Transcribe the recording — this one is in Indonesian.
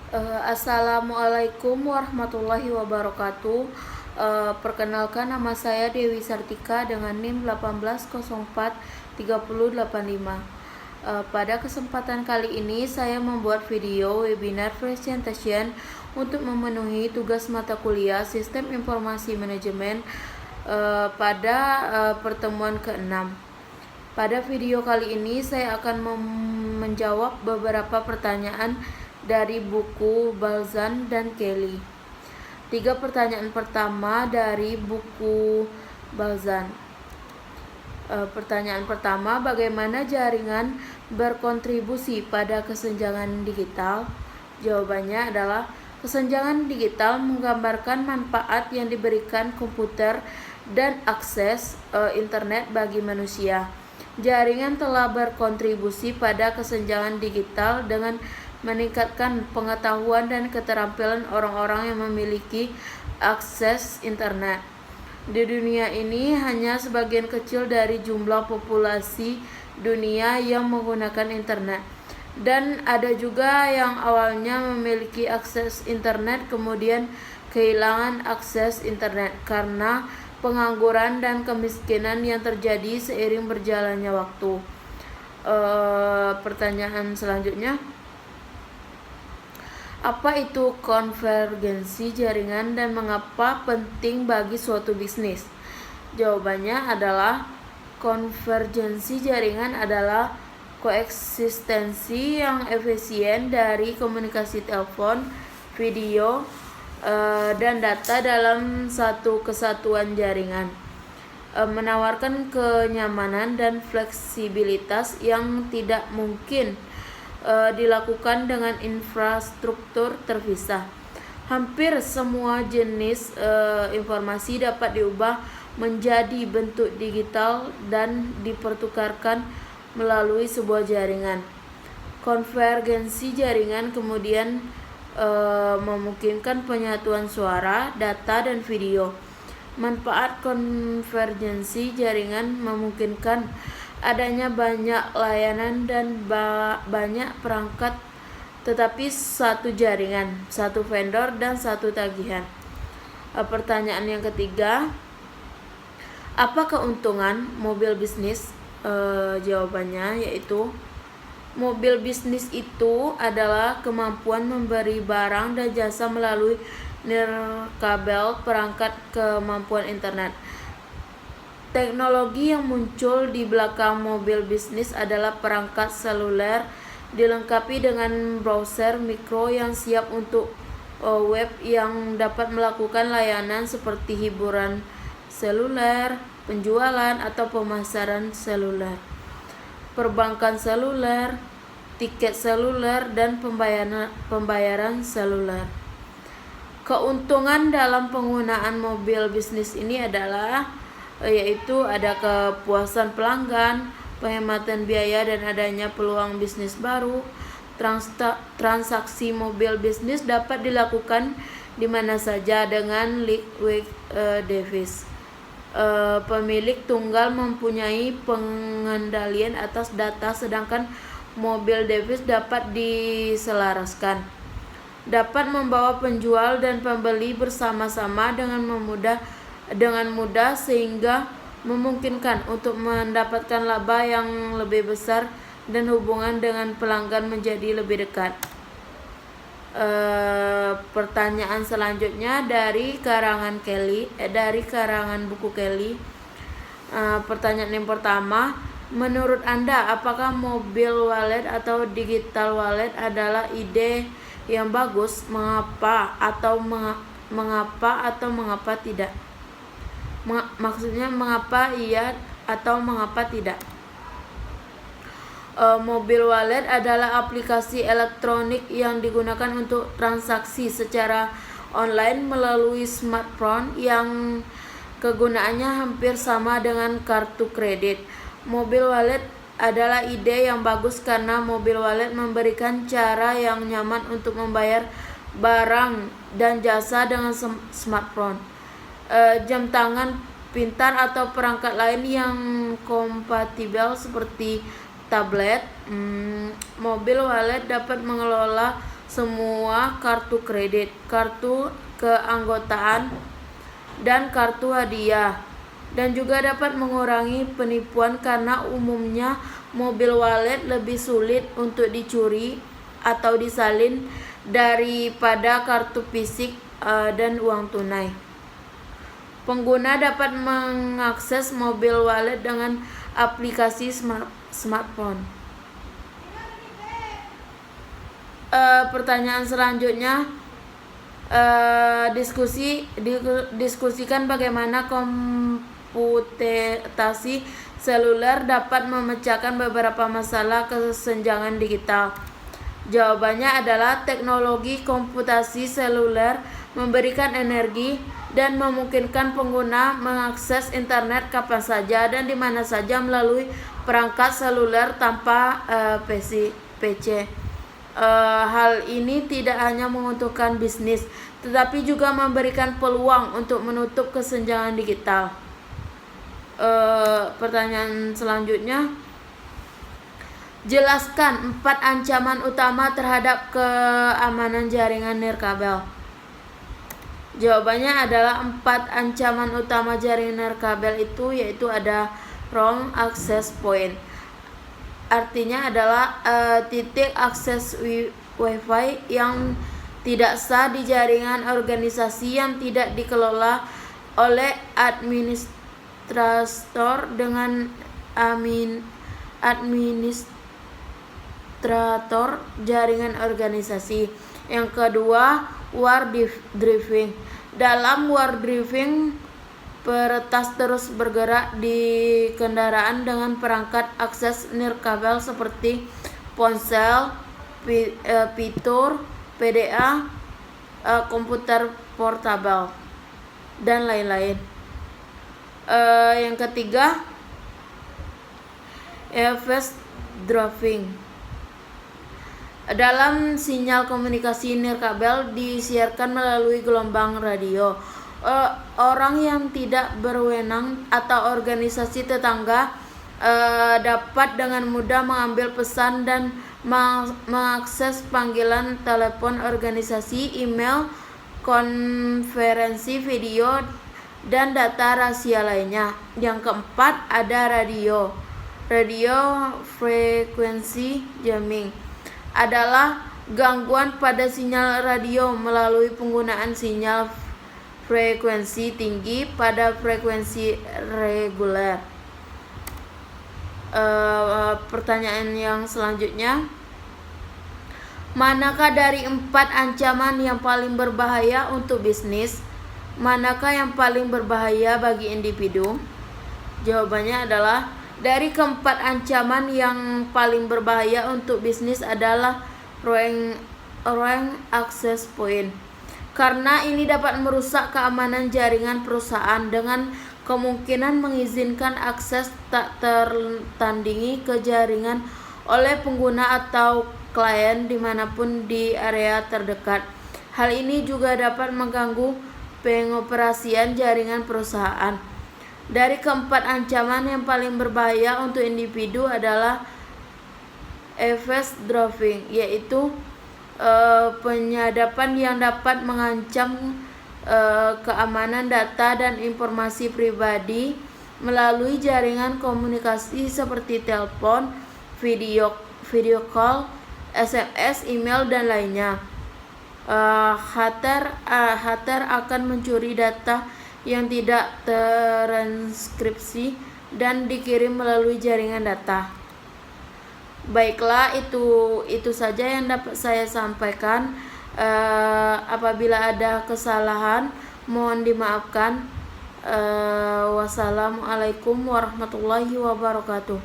Assalamualaikum warahmatullahi wabarakatuh. Perkenalkan, nama saya Dewi Sartika dengan NIM 18043085. Pada kesempatan kali ini saya membuat video webinar presentation untuk memenuhi tugas mata kuliah Sistem Informasi Manajemen pada pertemuan ke-6. Pada video kali ini saya akan menjawab beberapa pertanyaan dari buku Balzan dan Kelly. 3 pertanyaan pertama dari buku Balzan. Pertanyaan pertama, bagaimana jaringan berkontribusi pada kesenjangan digital? Jawabannya adalah kesenjangan digital menggambarkan manfaat yang diberikan komputer dan akses internet bagi manusia. Jaringan telah berkontribusi pada kesenjangan digital dengan meningkatkan pengetahuan dan keterampilan orang-orang yang memiliki akses internet. Di dunia ini hanya sebagian kecil dari jumlah populasi dunia yang menggunakan internet. Dan ada juga yang awalnya memiliki akses internet kemudian kehilangan akses internet karena pengangguran dan kemiskinan yang terjadi seiring berjalannya waktu. Pertanyaan selanjutnya, apa itu konvergensi jaringan dan mengapa penting bagi suatu bisnis? Jawabannya adalah konvergensi jaringan adalah koeksistensi yang efisien dari komunikasi telepon, video, dan data dalam satu kesatuan jaringan, menawarkan kenyamanan dan fleksibilitas yang tidak mungkin dilakukan dengan infrastruktur terpisah. Hampir semua jenis informasi dapat diubah menjadi bentuk digital dan dipertukarkan melalui sebuah jaringan. Konvergensi jaringan kemudian memungkinkan penyatuan suara, data, dan video. Manfaat konvergensi jaringan memungkinkan adanya banyak layanan dan banyak perangkat, tetapi satu jaringan, satu vendor, dan satu tagihan. Pertanyaan yang ketiga, apa keuntungan mobil bisnis? Jawabannya yaitu mobil bisnis itu adalah kemampuan memberi barang dan jasa melalui nirkabel perangkat kemampuan internet. Teknologi yang muncul di belakang mobil bisnis adalah perangkat seluler dilengkapi dengan browser mikro yang siap untuk web yang dapat melakukan layanan seperti hiburan seluler, penjualan atau pemasaran seluler, perbankan seluler, tiket seluler, dan pembayaran seluler. Keuntungan dalam penggunaan mobil bisnis ini adalah yaitu ada kepuasan pelanggan, penghematan biaya, dan adanya peluang bisnis baru. Transaksi mobil bisnis dapat dilakukan di mana saja dengan liquid device. Pemilik tunggal mempunyai pengendalian atas data, sedangkan mobil device dapat diselaraskan. Dapat membawa penjual dan pembeli bersama-sama dengan mudah sehingga memungkinkan untuk mendapatkan laba yang lebih besar dan hubungan dengan pelanggan menjadi lebih dekat. Pertanyaan selanjutnya dari karangan buku Kelly. Pertanyaan yang pertama, menurut Anda apakah mobil wallet atau digital wallet adalah ide yang bagus? Mengapa atau mengapa tidak? Maksudnya mengapa iya atau mengapa tidak? Mobil wallet adalah aplikasi elektronik yang digunakan untuk transaksi secara online melalui smartphone yang kegunaannya hampir sama dengan kartu kredit. Mobil wallet adalah ide yang bagus karena mobil wallet memberikan cara yang nyaman untuk membayar barang dan jasa dengan smartphone, jam tangan pintar, atau perangkat lain yang kompatibel seperti tablet. Mobil wallet dapat mengelola semua kartu kredit, kartu keanggotaan, dan kartu hadiah. Dan juga dapat mengurangi penipuan karena umumnya mobil wallet lebih sulit untuk dicuri atau disalin daripada kartu fisik dan uang tunai. Pengguna dapat mengakses mobil wallet dengan aplikasi smartphone. Pertanyaan selanjutnya, diskusikan bagaimana komputasi seluler dapat memecahkan beberapa masalah kesenjangan digital. Jawabannya adalah teknologi komputasi seluler memberikan energi dan memungkinkan pengguna mengakses internet kapan saja dan di mana saja melalui perangkat seluler tanpa PC. Hal ini tidak hanya menguntungkan bisnis, tetapi juga memberikan peluang untuk menutup kesenjangan digital. Pertanyaan selanjutnya, jelaskan 4 ancaman utama terhadap keamanan jaringan nirkabel. Jawabannya adalah 4 ancaman utama jaringan nirkabel itu yaitu ada wrong access point. Artinya adalah titik akses Wi-Fi yang tidak sah di jaringan organisasi yang tidak dikelola oleh administrator dengan administrator jaringan organisasi. Yang kedua, war driving. Dalam war driving, peretas terus bergerak di kendaraan dengan perangkat akses nirkabel seperti ponsel, fitur, PDA, komputer portabel, dan lain-lain. Yang ketiga, fast driving. Dalam sinyal komunikasi nirkabel disiarkan melalui gelombang radio. Orang yang tidak berwenang atau organisasi tetangga dapat dengan mudah mengambil pesan dan mengakses panggilan telepon organisasi, email, konferensi video, dan data rahasia lainnya. Yang keempat ada radio frequency jamming adalah gangguan pada sinyal radio melalui penggunaan sinyal frekuensi tinggi pada frekuensi reguler. Pertanyaan yang selanjutnya, manakah dari 4 ancaman yang paling berbahaya untuk bisnis? Manakah yang paling berbahaya bagi individu? Jawabannya adalah dari keempat ancaman yang paling berbahaya untuk bisnis adalah wrong access point. Karena ini dapat merusak keamanan jaringan perusahaan dengan kemungkinan mengizinkan akses tak tertandingi ke jaringan oleh pengguna atau klien dimanapun di area terdekat. Hal ini juga dapat mengganggu pengoperasian jaringan perusahaan. Dari keempat ancaman yang paling berbahaya untuk individu adalah fast driving, yaitu penyadapan yang dapat mengancam keamanan data dan informasi pribadi melalui jaringan komunikasi seperti telepon, video call, SMS, email, dan lainnya. Hacker akan mencuri data yang tidak transkripsi dan dikirim melalui jaringan data. Baiklah, itu saja yang dapat saya sampaikan. Apabila ada kesalahan mohon dimaafkan. Wassalamualaikum warahmatullahi wabarakatuh.